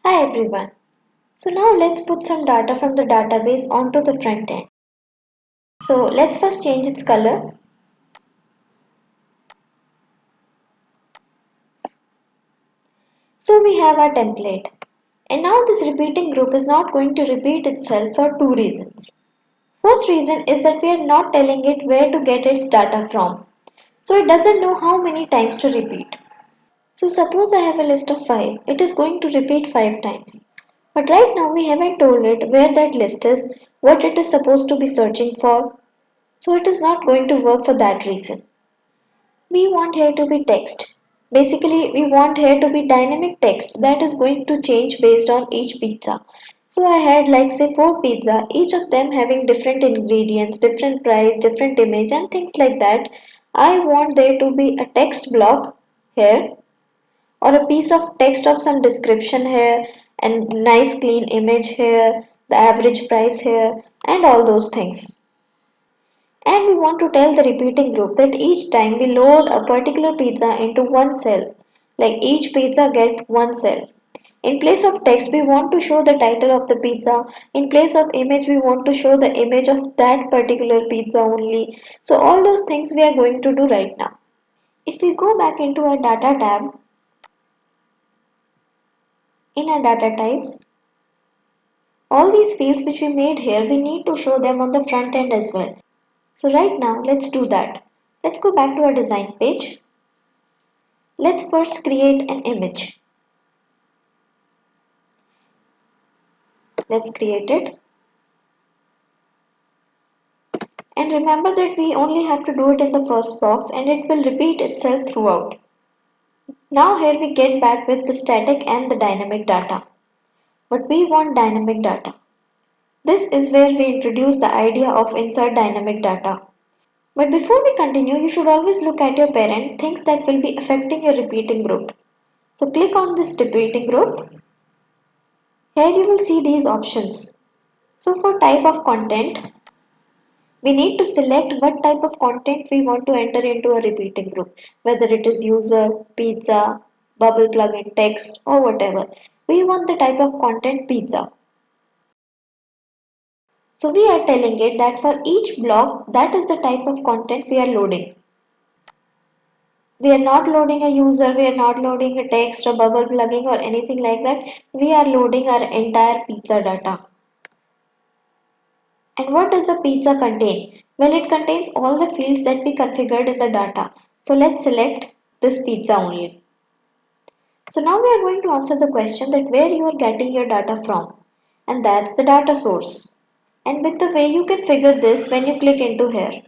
Hi everyone. So now let's put some data from the database onto the front end. So let's first change its color. So we have our template. And now this repeating group is not going to repeat itself for two reasons. First reason is that we are not telling it where to get its data from. So it doesn't know how many times to repeat. So suppose I have a list of 5. It is going to repeat 5 times. But right now we haven't told it where that list is, what it is supposed to be searching for. So it is not going to work for that reason. We want here to be text. Basically, we want here to be dynamic text that is going to change based on each pizza. So I had like say 4 pizza, each of them having different ingredients, different price, different image and things like that. I want there to be a text block here or a piece of text of some description here and nice clean image here, the average price here and all those things. And we want to tell the repeating group that each time we load a particular pizza into one cell, like each pizza get one cell. In place of text, we want to show the title of the pizza. In place of image, we want to show the image of that particular pizza only. So all those things we are going to do right now. If we go back into our data tab, in our data types, all these fields which we made here, we need to show them on the front end as well. So right now, let's do that. Let's go back to our design page. Let's first create an image. Let's create it. And remember that we only have to do it in the first box and it will repeat itself throughout. Now here we get back with the static and the dynamic data. But we want dynamic data. This is where we introduce the idea of insert dynamic data. But before we continue, you should always look at your parent, things that will be affecting your repeating group. So click on this repeating group. Here you will see these options. So for type of content, we need to select what type of content we want to enter into a repeating group, whether it is user, pizza, bubble plugin, text or whatever. We want the type of content pizza. So we are telling it that for each block, that is the type of content we are loading. We are not loading a user, we are not loading a text or bubble plugin or anything like that. We are loading our entire pizza data. And what does the pizza contain? Well, it contains all the fields that we configured in the data. So let's select this pizza only. So now we are going to answer the question that where you are getting your data from. And that's the data source. And with the way you can figure this when you click into here.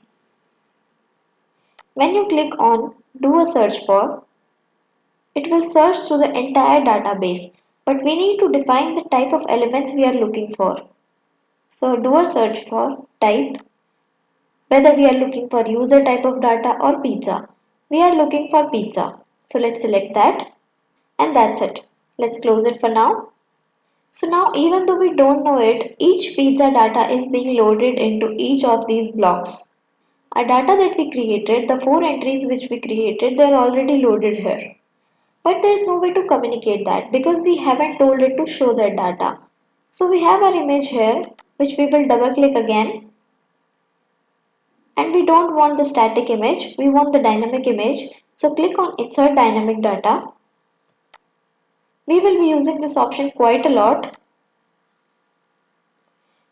When you click on do a search for, it will search through the entire database. But we need to define the type of elements we are looking for. So do a search for type, whether we are looking for user type of data or pizza. We are looking for pizza. So let's select that and that's it. Let's close it for now. So now even though we don't know it, each pizza data is being loaded into each of these blocks. Our data that we created, the 4 entries which we created, they're already loaded here. But there is no way to communicate that because we haven't told it to show that data. So we have our image here which we will double click again. And we don't want the static image, we want the dynamic image. So click on insert dynamic data. We will be using this option quite a lot.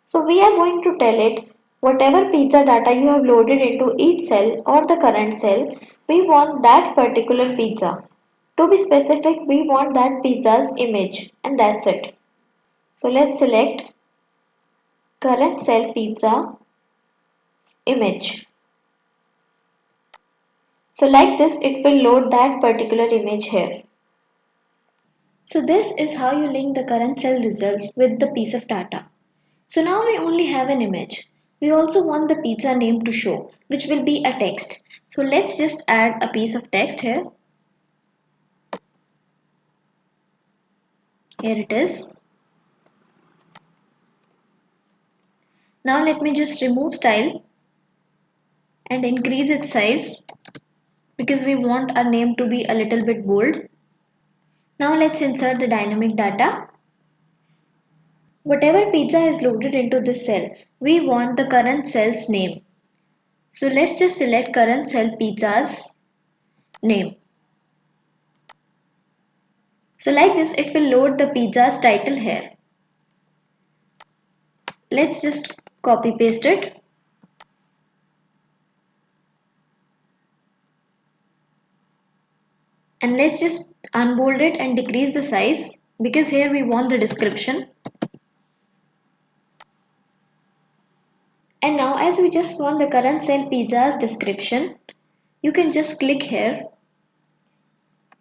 So we are going to tell it whatever pizza data you have loaded into each cell or the current cell, we want that particular pizza. To be specific, we want that pizza's image and that's it. So let's select current cell pizza image. So like this, it will load that particular image here. So this is how you link the current cell result with the piece of data. So now we only have an image. We also want the pizza name to show, which will be a text. So let's just add a piece of text here. Here it is. Now let me just remove style and increase its size because we want our name to be a little bit bold. Now let's insert the dynamic data. Whatever pizza is loaded into this cell, we want the current cell's name. So let's just select current cell pizza's name. So like this, it will load the pizza's title here. Let's just copy paste it. And let's just unbold it and decrease the size because here we want the description. And now as we just want the current cell pizza's description, you can just click here.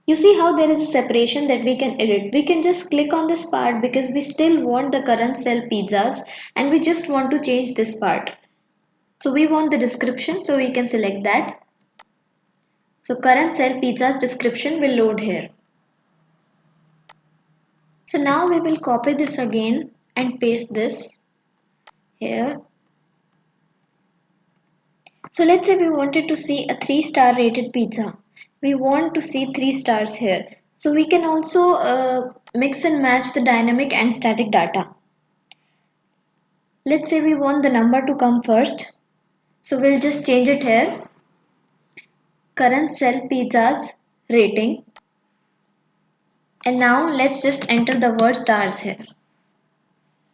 You see how there is a separation that we can edit. We can just click on this part because we still want the current cell pizzas and we just want to change this part. So we want the description, so we can select that. So current cell pizza's description will load here. So now we will copy this again and paste this here. So let's say we wanted to see a 3-star rated pizza. We want to see 3 stars here. So we can also mix and match the dynamic and static data. Let's say we want the number to come first. So we'll just change it here. Current cell pizzas rating. And now let's just enter the word stars here.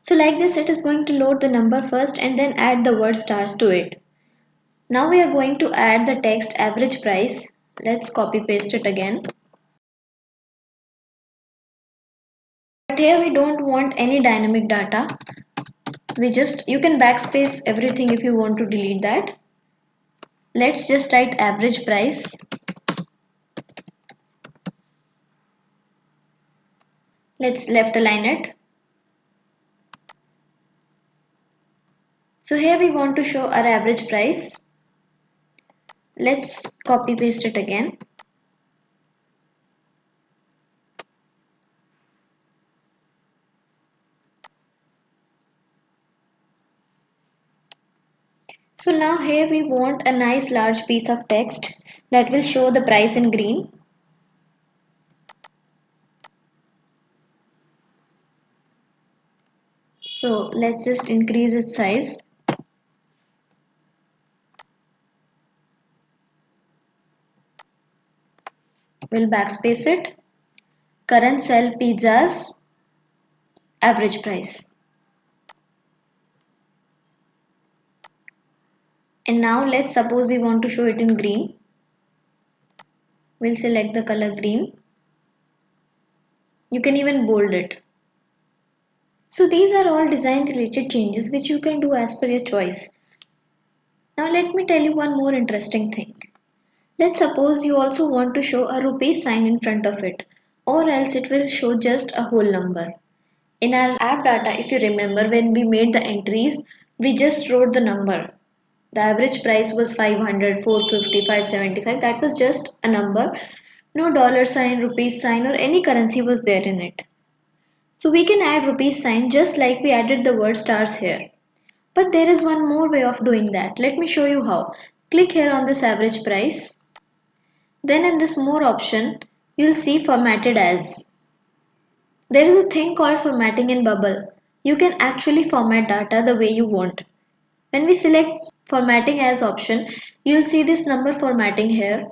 So like this, it is going to load the number first and then add the word stars to it. Now we are going to add the text average price. Let's copy paste it again. But here we don't want any dynamic data. You can backspace everything if you want to delete that. Let's just write average price. Let's left align it. So here we want to show our average price. Let's copy paste it again. So now here we want a nice large piece of text that will show the price in green. So let's just increase its size. We'll backspace it. Current cell pizzas average price. And now let's suppose we want to show it in green. We'll select the color green. You can even bold it. So these are all design related changes which you can do as per your choice. Now let me tell you one more interesting thing. Let's suppose you also want to show a rupees sign in front of it, or else it will show just a whole number. In our app data, if you remember, when we made the entries, we just wrote the number. The average price was 500, 450, 575. That was just a number. No dollar sign, rupees sign or any currency was there in it. So we can add rupees sign just like we added the word stars here. But there is one more way of doing that. Let me show you how. Click here on this average price. Then in this more option, you'll see formatted as. There is a thing called formatting in Bubble. You can actually format data the way you want. When we select formatting as option, you'll see this number formatting here,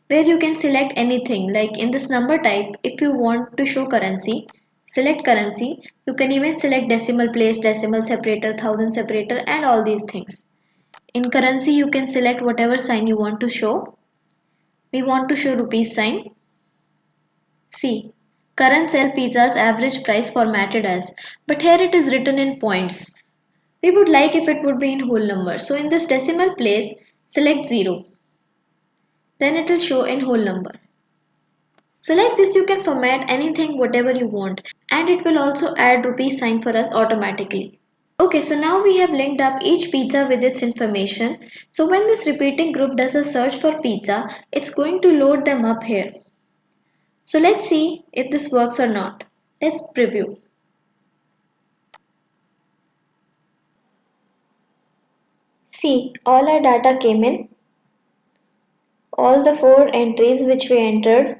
where you can select anything. Like in this number type, if you want to show currency, select currency. You can even select decimal place, decimal separator, thousand separator and all these things. In currency, you can select whatever sign you want to show. We want to show rupees sign. See, current cell pizza's average price formatted as, but here it is written in points. We would like if it would be in whole number. So in this decimal place, select 0. Then it will show in whole number. So like this you can format anything whatever you want, and it will also add rupees sign for us automatically. Okay, so now we have linked up each pizza with its information. So when this repeating group does a search for pizza, it's going to load them up here. So let's see if this works or not. Let's preview. See, all our data came in. All the 4 entries which we entered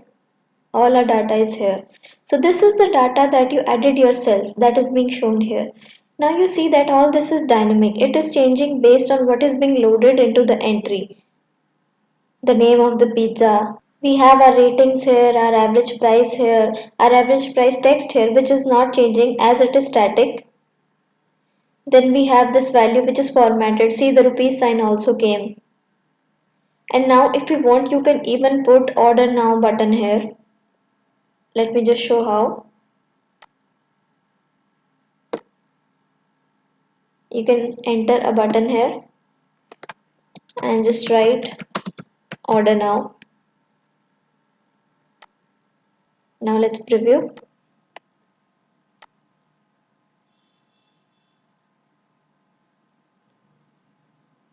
All our data is here. So this is the data that you added yourself that is being shown here. Now you see that all this is dynamic. It is changing based on what is being loaded into the entry. The name of the pizza. We have our ratings here, our average price here, our average price text here, which is not changing as it is static. Then we have this value which is formatted. See, the rupees sign also came. And now if you want, you can even put order now button here. Let me just show how. You can enter a button here and just write order now. Now let's preview.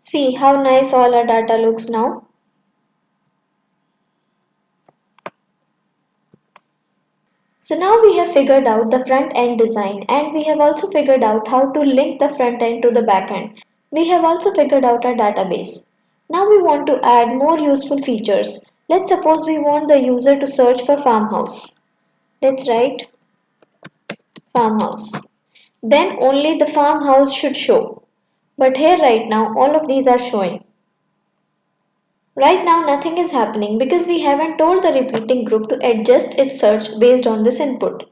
See how nice all our data looks now. So now we have figured out the front end design, and we have also figured out how to link the front end to the back end. We have also figured out our database. Now we want to add more useful features. Let's suppose we want the user to search for farmhouse. Let's write farmhouse. Then only the farmhouse should show. But here right now all of these are showing. Right now nothing is happening because we haven't told the repeating group to adjust its search based on this input.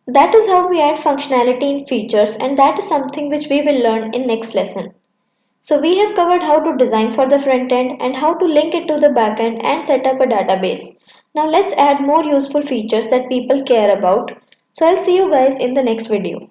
That is how we add functionality in features, and that is something which we will learn in next lesson. So we have covered how to design for the front end and how to link it to the back end and set up a database. Now let's add more useful features that people care about. So I'll see you guys in the next video.